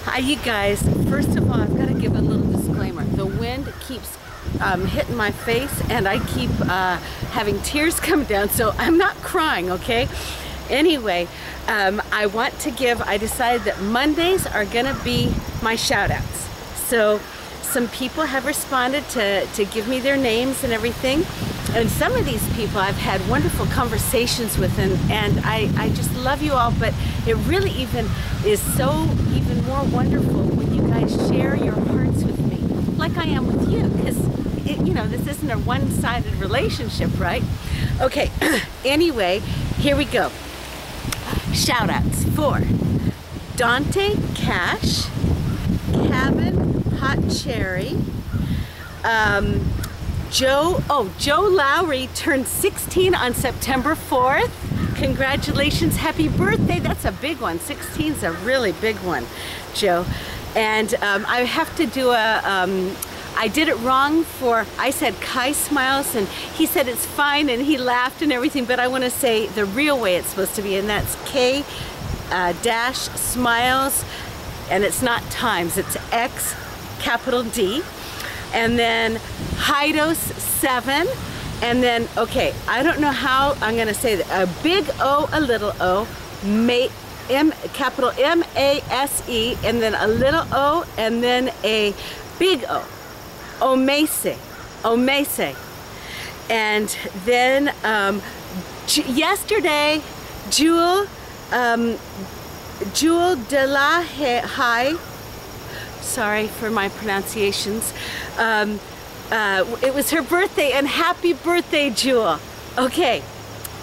Hi, you guys. First of all, I've got to give a little disclaimer. The wind keeps hitting my face and I keep having tears come down, so I'm not crying, okay? Anyway, I decided that Mondays are gonna be my shout outs. So some people have responded to give me their names and everything. And some of these people I've had wonderful conversations with, and I just love you all, but it really even is so even more wonderful when you guys share your hearts with me, like I am with you, because you know, this isn't a one-sided relationship, right? Okay, anyway, here we go. Shout outs for Dante Cash, Cabin Hot Cherry, Joe Lowry turned 16 on September 4th. Congratulations, happy birthday. That's a big one. 16 is a really big one, Joe. And I have to do I did it wrong I said Kai Smiles, and he said it's fine, and he laughed and everything, but I want to say the real way it's supposed to be, and that's K dash Smiles, and it's not times, it's X capital D. And then Hidos 7, and then, okay, I don't know how I'm gonna say that. A big O, a little O, capital M-A-S-E, and then a little O, and then a big O, Omese. And then yesterday, Jewel de la High, sorry for my pronunciations. It was her birthday, and happy birthday, Jewel. Okay,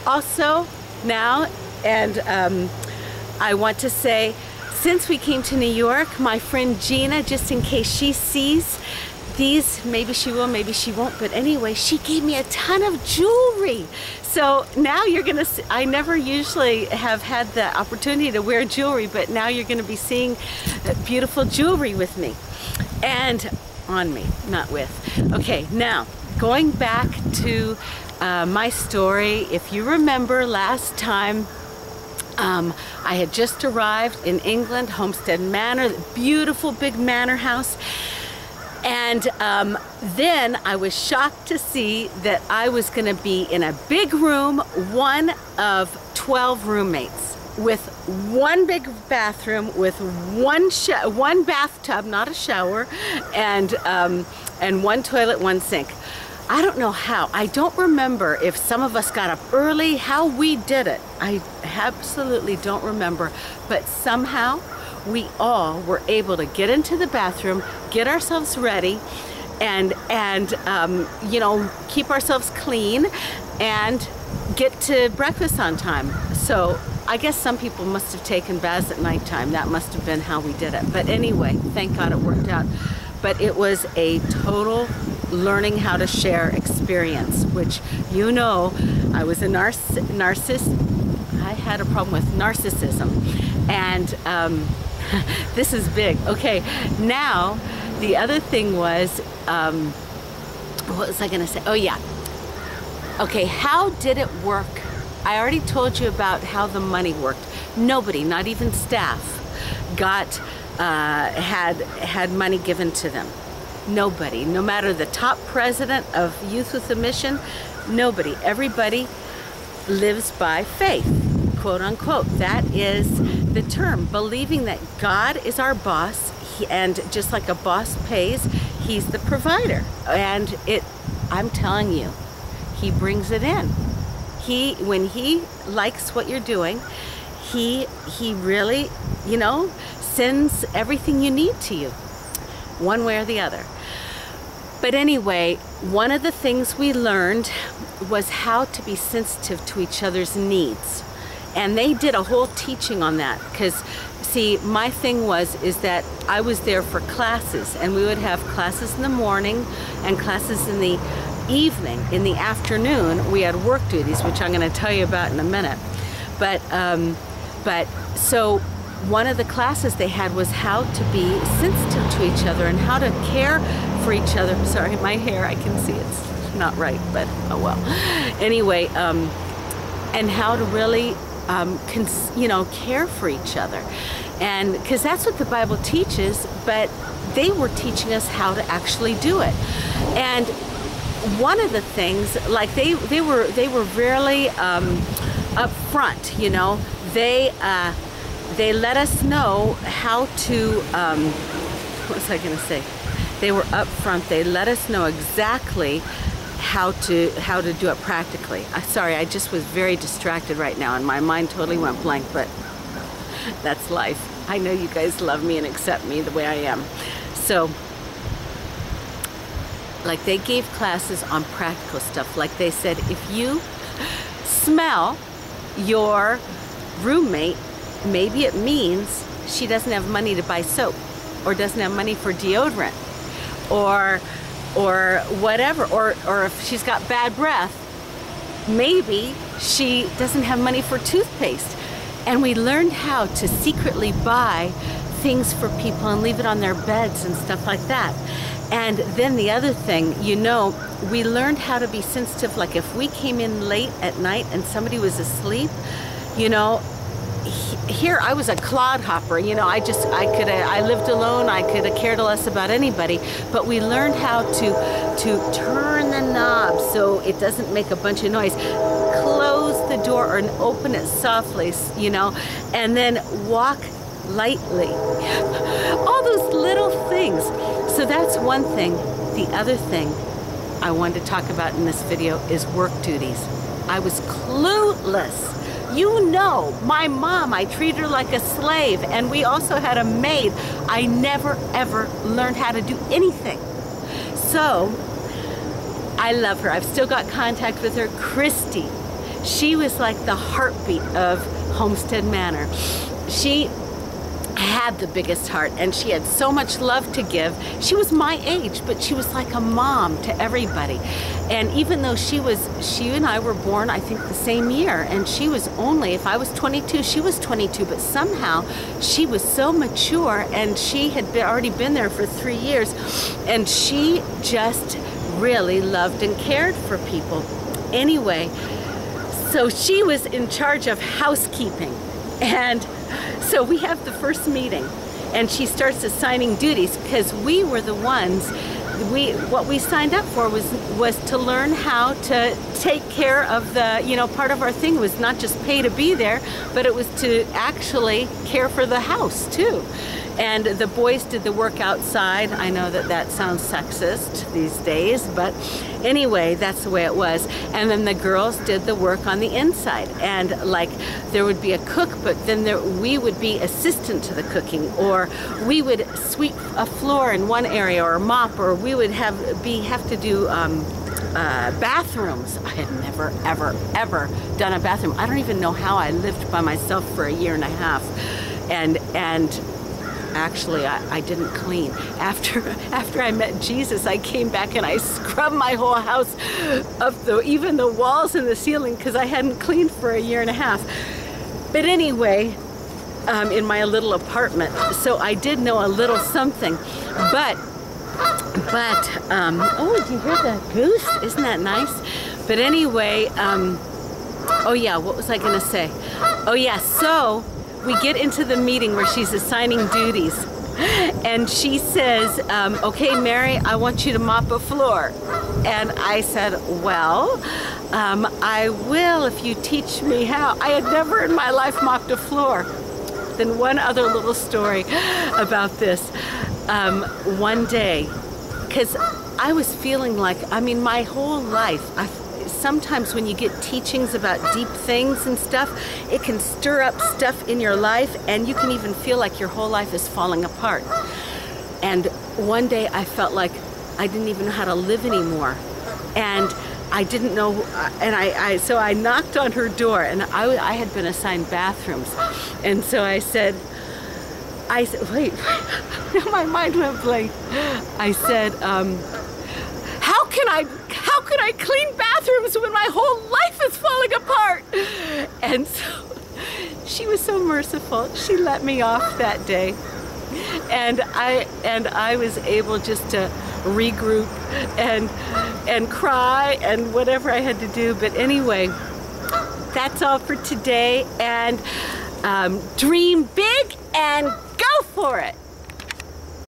also now, and I want to say, since we came to New York, my friend Gina, just in case she sees these, maybe she will, maybe she won't, but anyway, she gave me a ton of jewelry. So now you're gonna see, I never usually have had the opportunity to wear jewelry, but now you're gonna be seeing beautiful jewelry with me. And on me, not with. Okay, now, going back to my story, if you remember last time, I had just arrived in England, Homestead Manor, the beautiful big manor house. And then I was shocked to see that I was gonna be in a big room, one of 12 roommates, with one big bathroom, with one bathtub, not a shower, and one toilet, one sink. I don't know how. I don't remember if some of us got up early, how we did it. I absolutely don't remember, but somehow we all were able to get into the bathroom, get ourselves ready, and you know, keep ourselves clean and get to breakfast on time. So I guess some people must have taken baths at nighttime. That must have been how we did it. But anyway, thank God it worked out. But it was a total learning how to share experience, which, you know, I was a narcissist. I had a problem with narcissism. And this is big. Okay, now the other thing was, what was I gonna say? Oh yeah. Okay, how did it work? I already told you about how the money worked. Nobody, not even staff, had money given to them. Nobody, no matter the top president of Youth with a Mission, nobody. Everybody lives by faith, quote unquote. That is the term, believing that God is our boss, and just like a boss pays, he's the provider. And I'm telling you, he brings it in. When he likes what you're doing, he really, you know, sends everything you need to you, one way or the other. But anyway, one of the things we learned was how to be sensitive to each other's needs. And they did a whole teaching on that, because see, my thing is that I was there for classes, and we would have classes in the morning and classes in the evening. In the afternoon, we had work duties, which I'm going to tell you about in a minute. But so one of the classes they had was how to be sensitive to each other and how to care for each other. Sorry, my hair, I can see it's not right, but oh well. Anyway, and how to really, you know, care for each other. And because that's what the Bible teaches, but they were teaching us how to actually do it. And one of the things, like they were really up front, you know. They let us know how to, what was I going to say? They were up front. They let us know exactly how to do it practically. Sorry, I just was very distracted right now, and my mind totally went blank. But that's life. I know you guys love me and accept me the way I am. So, like, they gave classes on practical stuff. Like they said, if you smell your roommate, maybe it means she doesn't have money to buy soap, or doesn't have money for deodorant, or whatever, or if she's got bad breath, maybe she doesn't have money for toothpaste. And we learned how to secretly buy things for people and leave it on their beds and stuff like that. And then the other thing, you know, we learned how to be sensitive. Like if we came in late at night and somebody was asleep, you know, here I was a clodhopper, you know, I lived alone, I could have cared less about anybody, but we learned how to turn the knob so it doesn't make a bunch of noise, close the door and open it softly, you know, and then walk lightly. All those little things. So that's one thing. The other thing I wanted to talk about in this video is work duties. I was clueless. You know, my mom, I treated her like a slave, and we also had a maid. I never ever learned how to do anything. So, I love her. I've still got contact with her. Christy, she was like the heartbeat of Homestead Manor. She had the biggest heart, and she had so much love to give. She was my age, but she was like a mom to everybody. And even though she and I were born, I think, the same year, and she was only, if I was 22, she was 22, but somehow she was so mature, and she had already been there for 3 years, and she just really loved and cared for people. Anyway, so she was in charge of housekeeping, and so we have the first meeting, and she starts assigning duties, because we were the ones, what we signed up for was to learn how to take care of the, you know, part of our thing was not just pay to be there, but it was to actually care for the house too. And the boys did the work outside. I know that sounds sexist these days, but anyway, that's the way it was. And then the girls did the work on the inside. And like there would be a cook, but then we would be assistant to the cooking, or we would sweep a floor in one area, or mop, or we would have to do bathrooms. I had never, ever, ever done a bathroom. I don't even know how I lived by myself for 1.5 years. And actually, I didn't clean. After I met Jesus, I came back and I scrubbed my whole house up, even the walls and the ceiling, because I hadn't cleaned for 1.5 years. But anyway, in my little apartment, so I did know a little something. But oh, do you hear the goose? Isn't that nice? But anyway, oh yeah, what was I gonna say? Oh yeah, so we get into the meeting where she's assigning duties, and she says, okay, Mary, I want you to mop a floor. And I said, well, I will if you teach me how. I had never in my life mopped a floor. Then one other little story about this. One day, because I was feeling like, I mean, my whole life, sometimes when you get teachings about deep things and stuff, it can stir up stuff in your life, and you can even feel like your whole life is falling apart. And one day I felt like I didn't even know how to live anymore, and I didn't know, and so I knocked on her door, and I had been assigned bathrooms, and so I said, wait, now my mind went blank. I said, how can I clean bathrooms when my whole life is falling apart? And so she was so merciful. She let me off that day. And I was able just to regroup and cry and whatever I had to do. But anyway, that's all for today. And Dream big and go for it.